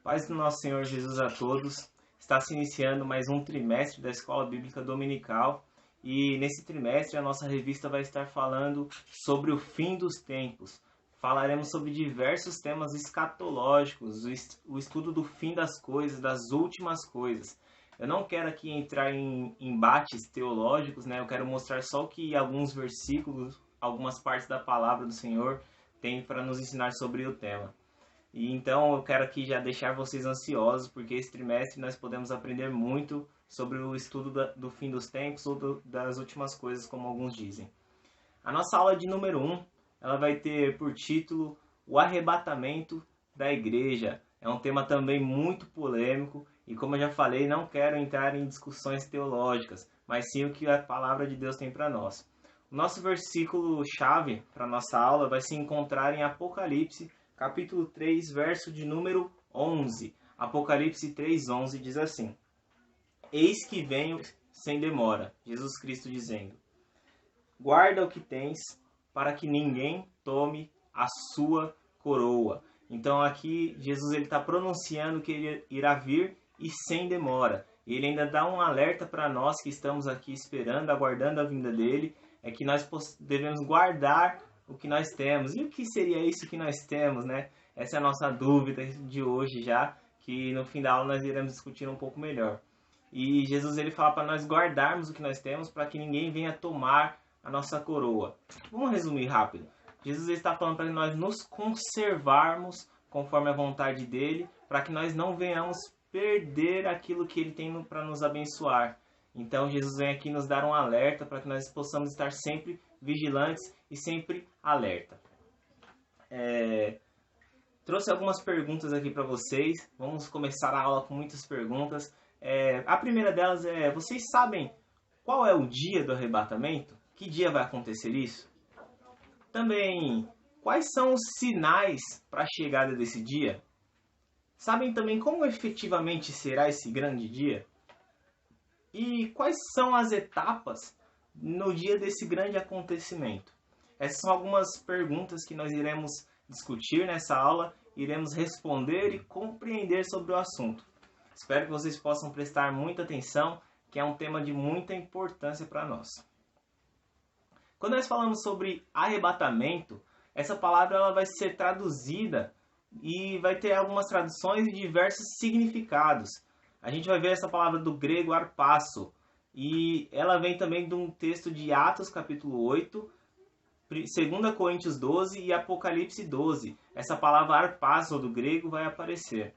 Paz do nosso Senhor Jesus a todos. Está se iniciando mais um trimestre da Escola Bíblica Dominical e nesse trimestre a nossa revista vai estar falando sobre o fim dos tempos. Falaremos sobre diversos temas escatológicos, o estudo do fim das coisas, das últimas coisas. Eu não quero aqui entrar em embates teológicos, né? Eu quero mostrar só o que alguns versículos, algumas partes da palavra do Senhor têm para nos ensinar sobre o tema. E então eu quero aqui já deixar vocês ansiosos, porque esse trimestre nós podemos aprender muito sobre o estudo do fim dos tempos ou das últimas coisas, como alguns dizem. A nossa aula de número 1, ela vai ter por título O Arrebatamento da Igreja. É um tema também muito polêmico e, como eu já falei, não quero entrar em discussões teológicas, mas sim o que a palavra de Deus tem para nós. O nosso versículo-chave para a nossa aula vai se encontrar em Apocalipse, capítulo 3, verso de número 11. Apocalipse 3:11 diz assim: Eis que venho sem demora, Jesus Cristo dizendo: guarda o que tens, para que ninguém tome a sua coroa. Então aqui Jesus está pronunciando que ele irá vir e sem demora. E ele ainda dá um alerta para nós que estamos aqui esperando, aguardando a vinda dele, é que nós devemos guardar o que nós temos. E o que seria isso que nós temos, né? Essa é a nossa dúvida de hoje já, que no fim da aula nós iremos discutir um pouco melhor. E Jesus ele fala para nós guardarmos o que nós temos, para que ninguém venha tomar a nossa coroa. Vamos resumir rápido. Jesus está falando para nós nos conservarmos conforme a vontade dele, para que nós não venhamos perder aquilo que ele tem para nos abençoar. Então Jesus vem aqui nos dar um alerta para que nós possamos estar sempre vigilantes e sempre alerta. Trouxe algumas perguntas aqui para vocês. Vamos começar a aula com muitas perguntas. A primeira delas é: vocês sabem qual é o dia do arrebatamento? Que dia vai acontecer isso? Também, quais são os sinais para a chegada desse dia? Sabem também como efetivamente será esse grande dia? E quais são as etapas no dia desse grande acontecimento? Essas são algumas perguntas que nós iremos discutir nessa aula, iremos responder e compreender sobre o assunto. Espero que vocês possam prestar muita atenção, que é um tema de muita importância para nós. Quando nós falamos sobre arrebatamento, essa palavra ela vai ser traduzida e vai ter algumas traduções e diversos significados. A gente vai ver essa palavra do grego arpasso, e ela vem também de um texto de Atos capítulo 8, 2 Coríntios 12 e Apocalipse 12. Essa palavra arpasso do grego vai aparecer.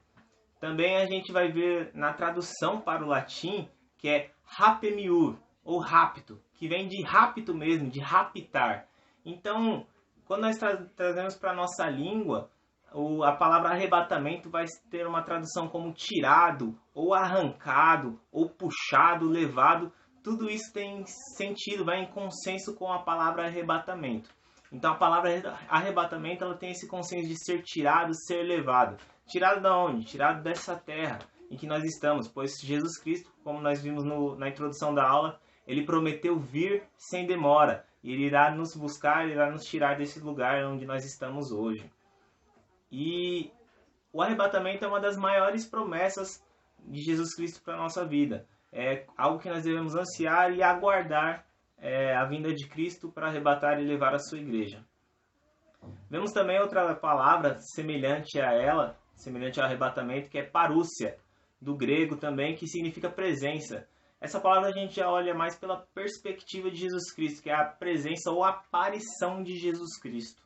Também a gente vai ver na tradução para o latim, que é rapemiur, ou rapto, que vem de rapto mesmo, de raptar. Então, quando nós trazemos para a nossa língua, a palavra arrebatamento vai ter uma tradução como tirado, ou arrancado, ou puxado, levado. Tudo isso tem sentido, vai em consenso com a palavra arrebatamento. Então a palavra arrebatamento ela tem esse consenso de ser tirado, ser levado. Tirado de onde? Tirado dessa terra em que nós estamos, pois Jesus Cristo, como nós vimos na introdução da aula, ele prometeu vir sem demora. E ele irá nos buscar, ele irá nos tirar desse lugar onde nós estamos hoje. E o arrebatamento é uma das maiores promessas de Jesus Cristo para a nossa vida. É algo que nós devemos ansiar e aguardar a vinda de Cristo para arrebatar e levar a sua igreja. Vemos também outra palavra semelhante a ela, semelhante ao arrebatamento, que é parúcia, do grego também, que significa presença. Essa palavra a gente já olha mais pela perspectiva de Jesus Cristo, que é a presença ou aparição de Jesus Cristo.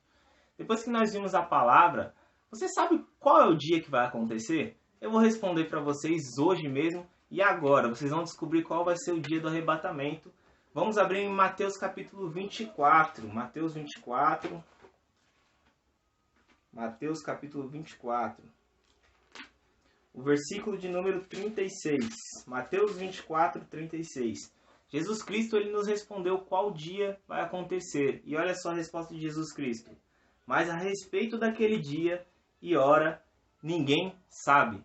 Depois que nós vimos a palavra, você sabe qual é o dia que vai acontecer? Eu vou responder para vocês hoje mesmo e agora. Vocês vão descobrir qual vai ser o dia do arrebatamento. Vamos abrir em Mateus capítulo 24. Mateus 24. Mateus capítulo 24. O versículo de número 36. Mateus 24, 36. Jesus Cristo ele nos respondeu qual dia vai acontecer. E olha só a resposta de Jesus Cristo. Mas a respeito daquele dia e hora, ninguém sabe.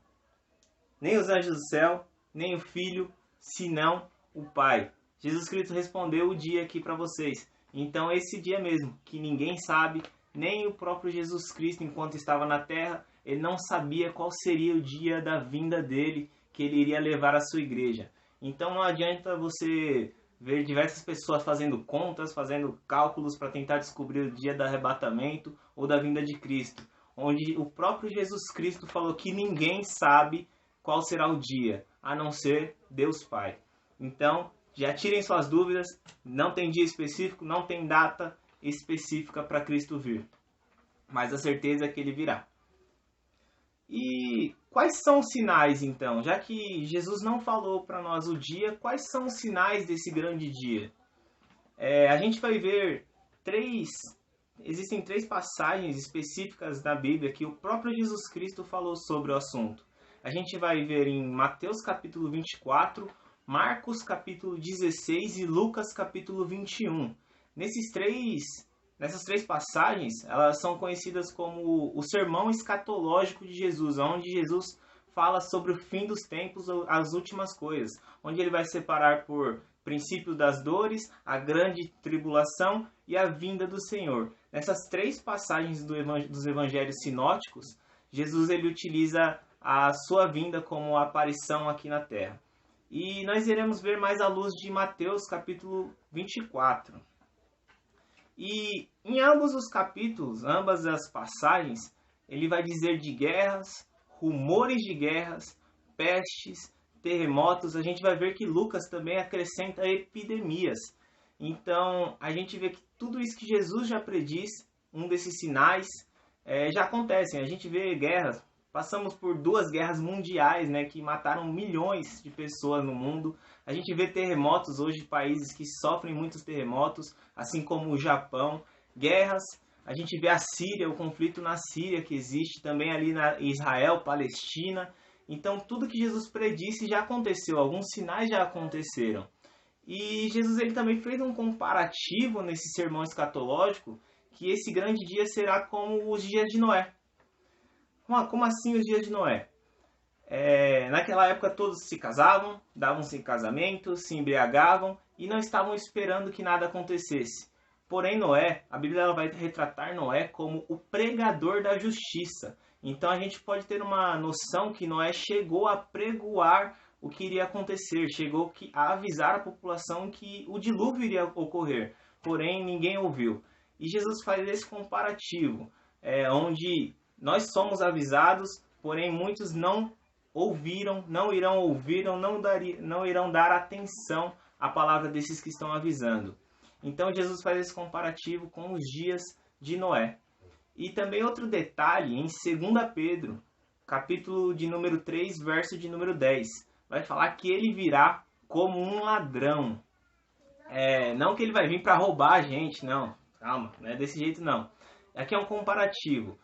Nem os anjos do céu, nem o Filho, senão o Pai. Jesus Cristo respondeu o dia aqui para vocês. Então esse dia mesmo, que ninguém sabe, nem o próprio Jesus Cristo enquanto estava na terra, ele não sabia qual seria o dia da vinda dele, que ele iria levar a sua igreja. Então não adianta você ver diversas pessoas fazendo contas, fazendo cálculos para tentar descobrir o dia do arrebatamento ou da vinda de Cristo, onde o próprio Jesus Cristo falou que ninguém sabe qual será o dia, a não ser Deus Pai. Então, já tirem suas dúvidas, não tem dia específico, não tem data específica para Cristo vir, mas a certeza é que ele virá. E quais são os sinais, então? Já que Jesus não falou para nós o dia, quais são os sinais desse grande dia? A gente vai ver existem 3 passagens específicas da Bíblia que o próprio Jesus Cristo falou sobre o assunto. A gente vai ver em Mateus capítulo 24, Marcos capítulo 16 e Lucas capítulo 21. Nessas 3 passagens, elas são conhecidas como o sermão escatológico de Jesus, onde Jesus fala sobre o fim dos tempos, as últimas coisas, onde ele vai separar por princípio das dores, a grande tribulação e a vinda do Senhor. Nessas 3 passagens dos evangelhos sinóticos, Jesus ele utiliza a sua vinda como aparição aqui na terra. E nós iremos ver mais à luz de Mateus capítulo 24. E em ambos os capítulos, ambas as passagens, ele vai dizer de guerras, rumores de guerras, pestes, terremotos. A gente vai ver que Lucas também acrescenta epidemias. Então, a gente vê que tudo isso que Jesus já prediz, um desses sinais, já acontecem. A gente vê guerras. Passamos por 2 guerras mundiais, né, que mataram milhões de pessoas no mundo. A gente vê terremotos hoje, países que sofrem muitos terremotos, assim como o Japão. Guerras, a gente vê a Síria, o conflito na Síria que existe, também ali na Israel, Palestina. Então tudo que Jesus predisse já aconteceu, alguns sinais já aconteceram. E Jesus ele também fez um comparativo nesse sermão escatológico, que esse grande dia será como os dias de Noé. Como assim os dias de Noé? Naquela época todos se casavam, davam-se em casamento, se embriagavam e não estavam esperando que nada acontecesse. Porém Noé, a Bíblia ela vai retratar Noé como o pregador da justiça. Então a gente pode ter uma noção que Noé chegou a pregoar o que iria acontecer, chegou a avisar a população que o dilúvio iria ocorrer. Porém ninguém ouviu. E Jesus faz esse comparativo, onde nós somos avisados, porém muitos não ouviram, não irão ouvir, não irão dar atenção à palavra desses que estão avisando. Então Jesus faz esse comparativo com os dias de Noé. E também outro detalhe, em 2 Pedro, capítulo de número 3, verso de número 10, vai falar que ele virá como um ladrão. Não que ele vai vir para roubar a gente, não. Calma, não é desse jeito não. Aqui é um comparativo.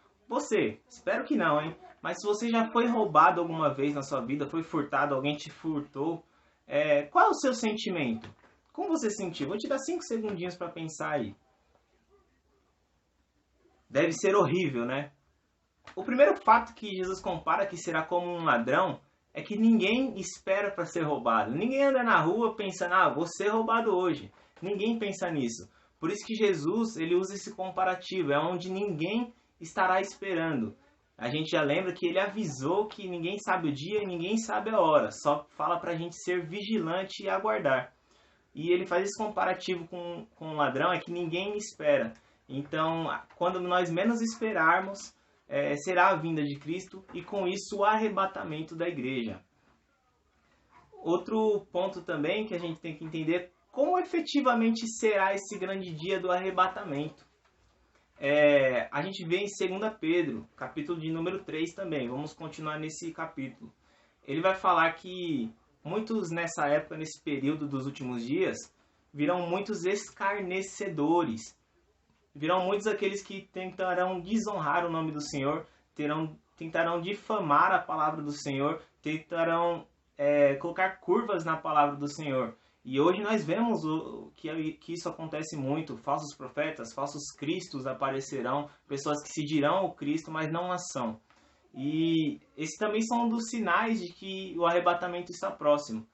Espero que não, hein? Mas se você já foi roubado alguma vez na sua vida, foi furtado, alguém te furtou, qual é o seu sentimento? Como você sentiu? Vou te dar 5 segundinhos para pensar aí. Deve ser horrível, né? O primeiro fato que Jesus compara que será como um ladrão é que ninguém espera para ser roubado. Ninguém anda na rua pensando, vou ser roubado hoje. Ninguém pensa nisso. Por isso que Jesus ele usa esse comparativo, onde ninguém estará esperando. A gente já lembra que ele avisou que ninguém sabe o dia e ninguém sabe a hora. Só fala para a gente ser vigilante e aguardar. E ele faz esse comparativo com o ladrão, que ninguém espera. Então, quando nós menos esperarmos, será a vinda de Cristo e com isso o arrebatamento da igreja. Outro ponto também que a gente tem que entender como efetivamente será esse grande dia do arrebatamento. A gente vê em 2 Pedro, capítulo de número 3 também. Vamos continuar nesse capítulo. Ele vai falar que muitos nessa época, nesse período dos últimos dias, virão muitos escarnecedores. Virão muitos aqueles que tentarão desonrar o nome do Senhor, tentarão difamar a palavra do Senhor, tentarão colocar curvas na palavra do Senhor. E hoje nós vemos que isso acontece muito. Falsos profetas, falsos cristos aparecerão, pessoas que se dirão o Cristo, mas não são. E esses também são um dos sinais de que o arrebatamento está próximo.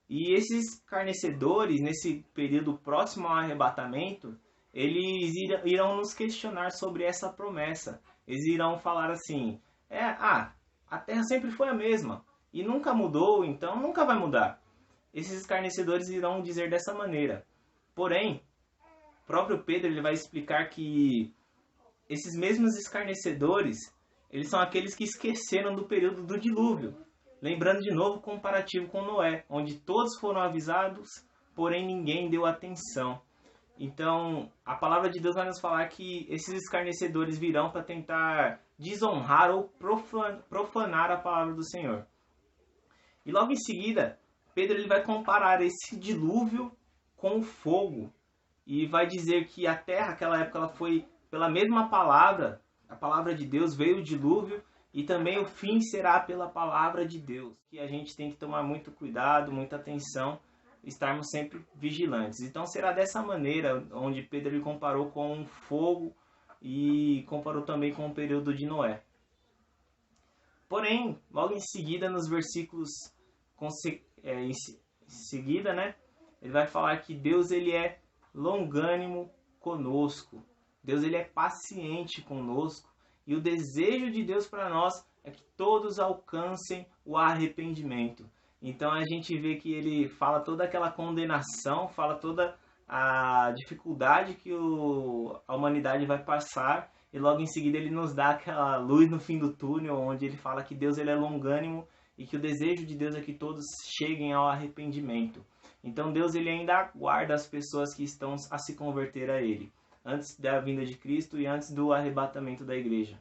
E esses escarnecedores, nesse período próximo ao arrebatamento, eles irão nos questionar sobre essa promessa. Eles irão falar assim, a terra sempre foi a mesma e nunca mudou, então nunca vai mudar. Esses escarnecedores irão dizer dessa maneira. Porém, o próprio Pedro ele vai explicar que esses mesmos escarnecedores, eles são aqueles que esqueceram do período do dilúvio. Lembrando de novo o comparativo com Noé, onde todos foram avisados, porém ninguém deu atenção. Então, a palavra de Deus vai nos falar que esses escarnecedores virão para tentar desonrar ou profanar a palavra do Senhor. E logo em seguida, Pedro ele vai comparar esse dilúvio com o fogo. E vai dizer que a terra, naquela época, ela foi pela mesma palavra. A palavra de Deus veio o dilúvio e também o fim será pela palavra de Deus. Que a gente tem que tomar muito cuidado, muita atenção, estarmos sempre vigilantes. Então será dessa maneira onde Pedro ele comparou com o fogo e comparou também com o período de Noé. Porém, logo em seguida, nos versículos em seguida, ele vai falar que Deus ele é longânimo conosco. Deus ele é paciente conosco. E o desejo de Deus para nós é que todos alcancem o arrependimento. Então a gente vê que ele fala toda aquela condenação, fala toda a dificuldade que a humanidade vai passar. E logo em seguida ele nos dá aquela luz no fim do túnel, onde ele fala que Deus ele é longânimo e que o desejo de Deus é que todos cheguem ao arrependimento. Então Deus ele ainda aguarda as pessoas que estão a se converter a Ele, antes da vinda de Cristo e antes do arrebatamento da igreja.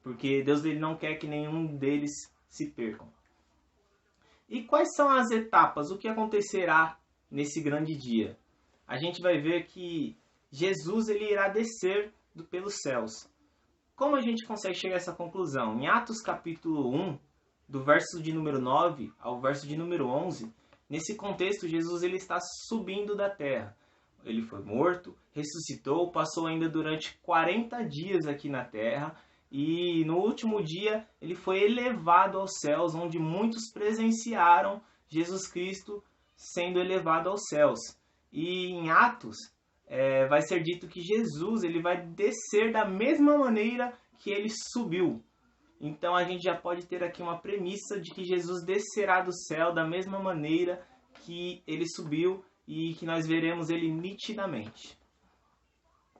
Porque Deus ele não quer que nenhum deles se percam. E quais são as etapas? O que acontecerá nesse grande dia? A gente vai ver que Jesus ele irá descer pelos céus. Como a gente consegue chegar a essa conclusão? Em Atos capítulo 1, do verso de número 9 ao verso de número 11, nesse contexto, Jesus ele está subindo da terra. Ele foi morto, ressuscitou, passou ainda durante 40 dias aqui na terra e no último dia ele foi elevado aos céus, onde muitos presenciaram Jesus Cristo sendo elevado aos céus. E em Atos vai ser dito que Jesus ele vai descer da mesma maneira que ele subiu. Então a gente já pode ter aqui uma premissa de que Jesus descerá do céu da mesma maneira que ele subiu e que nós veremos ele nitidamente.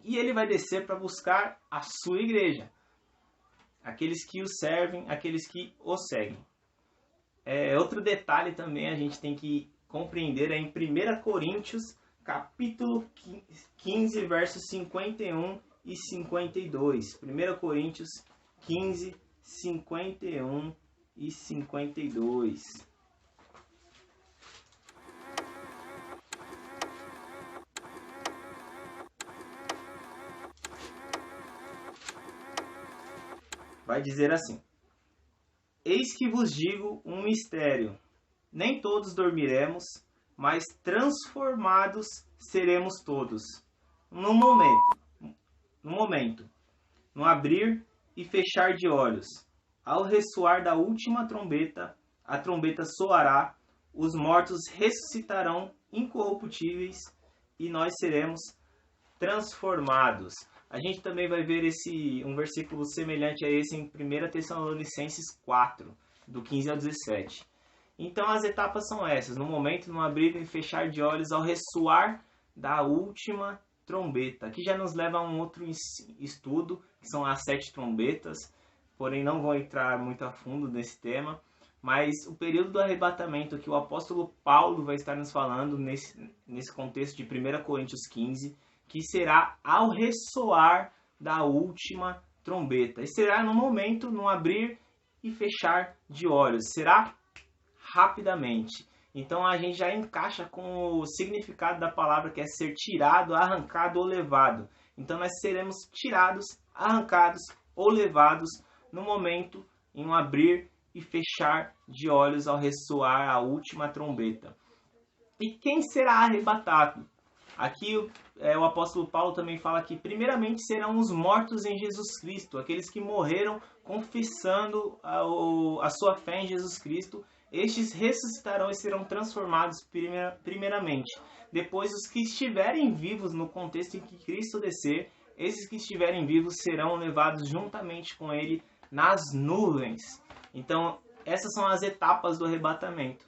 E ele vai descer para buscar a sua igreja, aqueles que o servem, aqueles que o seguem. Outro detalhe também a gente tem que compreender é em 1 Coríntios, capítulo 15, versos 51 e 52. 1 Coríntios 15, 51 e 52. Vai dizer assim: Eis que vos digo um mistério. Nem todos dormiremos, mas transformados seremos todos. No momento, no abrir e fechar de olhos. Ao ressoar da última trombeta, a trombeta soará, os mortos ressuscitarão incorruptíveis e nós seremos transformados. A gente também vai ver um versículo semelhante a esse em 1 Tessalonicenses 4, do 15 ao 17. Então as etapas são essas: no momento, no abrir e fechar de olhos, ao ressoar da última trombeta. Aqui já nos leva a um outro estudo, que são as 7 trombetas, porém não vou entrar muito a fundo nesse tema. Mas o período do arrebatamento que o apóstolo Paulo vai estar nos falando nesse contexto de 1 Coríntios 15, que será ao ressoar da última trombeta. E será no momento, no abrir e fechar de olhos. Será rapidamente. Então a gente já encaixa com o significado da palavra, que é ser tirado, arrancado ou levado. Então nós seremos tirados, arrancados ou levados no momento, em um abrir e fechar de olhos ao ressoar a última trombeta. E quem será arrebatado? Aqui o apóstolo Paulo também fala que primeiramente serão os mortos em Jesus Cristo, aqueles que morreram confessando a sua fé em Jesus Cristo. Estes ressuscitarão e serão transformados primeiramente. Depois os que estiverem vivos no contexto em que Cristo descer, esses que estiverem vivos serão levados juntamente com ele nas nuvens. Então, essas são as etapas do arrebatamento.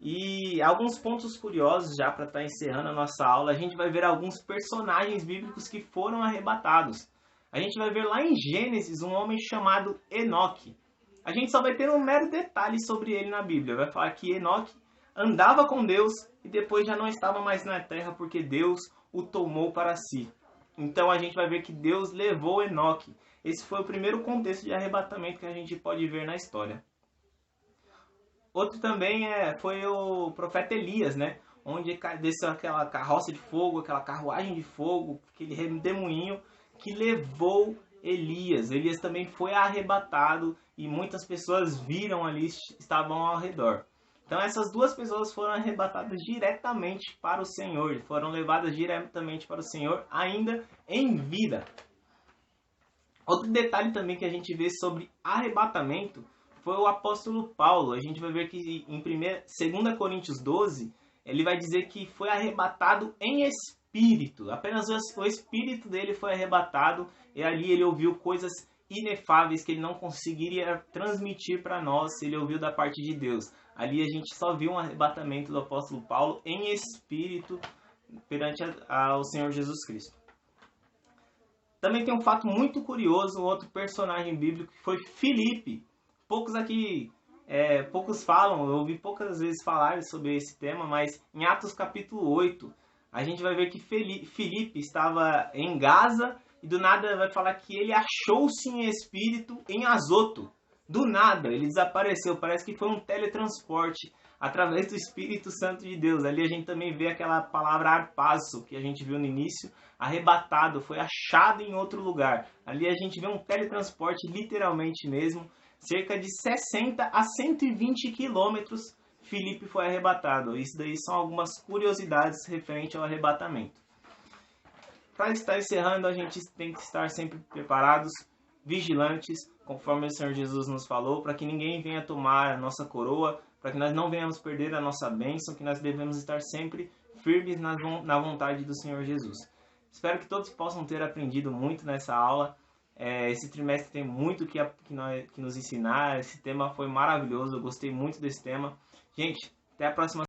E alguns pontos curiosos, já para estar encerrando a nossa aula, a gente vai ver alguns personagens bíblicos que foram arrebatados. A gente vai ver lá em Gênesis um homem chamado Enoque. A gente só vai ter um mero detalhe sobre ele na Bíblia. Vai falar que Enoque andava com Deus e depois já não estava mais na terra porque Deus o tomou para si. Então a gente vai ver que Deus levou Enoque. Esse foi o primeiro contexto de arrebatamento que a gente pode ver na história. Outro também foi o profeta Elias, né? Onde desceu aquela carroça de fogo, aquela carruagem de fogo, aquele redemoinho que levou Elias. Elias também foi arrebatado e muitas pessoas viram ali, estavam ao redor. Então essas duas pessoas foram arrebatadas diretamente para o Senhor, foram levadas diretamente para o Senhor ainda em vida. Outro detalhe também que a gente vê sobre arrebatamento foi o apóstolo Paulo. A gente vai ver que em 2 Coríntios 12, ele vai dizer que foi arrebatado em espírito. Apenas o espírito dele foi arrebatado e ali ele ouviu coisas inefáveis que ele não conseguiria transmitir para nós se ele ouviu da parte de Deus. Ali a gente só viu um arrebatamento do apóstolo Paulo em espírito perante ao Senhor Jesus Cristo. Também tem um fato muito curioso, um outro personagem bíblico que foi Filipe. Poucos falam, eu ouvi poucas vezes falar sobre esse tema, mas em Atos capítulo 8, a gente vai ver que Filipe estava em Gaza e do nada vai falar que ele achou-se em espírito em Azoto. Do nada, ele desapareceu, parece que foi um teletransporte através do Espírito Santo de Deus. Ali a gente também vê aquela palavra arpazo que a gente viu no início, arrebatado, foi achado em outro lugar. Ali a gente vê um teletransporte literalmente mesmo. Cerca de 60 a 120 quilômetros, Filipe foi arrebatado. Isso daí são algumas curiosidades referente ao arrebatamento. Para estar encerrando, a gente tem que estar sempre preparados, vigilantes, conforme o Senhor Jesus nos falou, para que ninguém venha tomar a nossa coroa, para que nós não venhamos perder a nossa bênção, que nós devemos estar sempre firmes na vontade do Senhor Jesus. Espero que todos possam ter aprendido muito nessa aula. Esse trimestre tem muito que nos ensinar. Esse tema foi maravilhoso, eu gostei muito desse tema. Gente, até a próxima.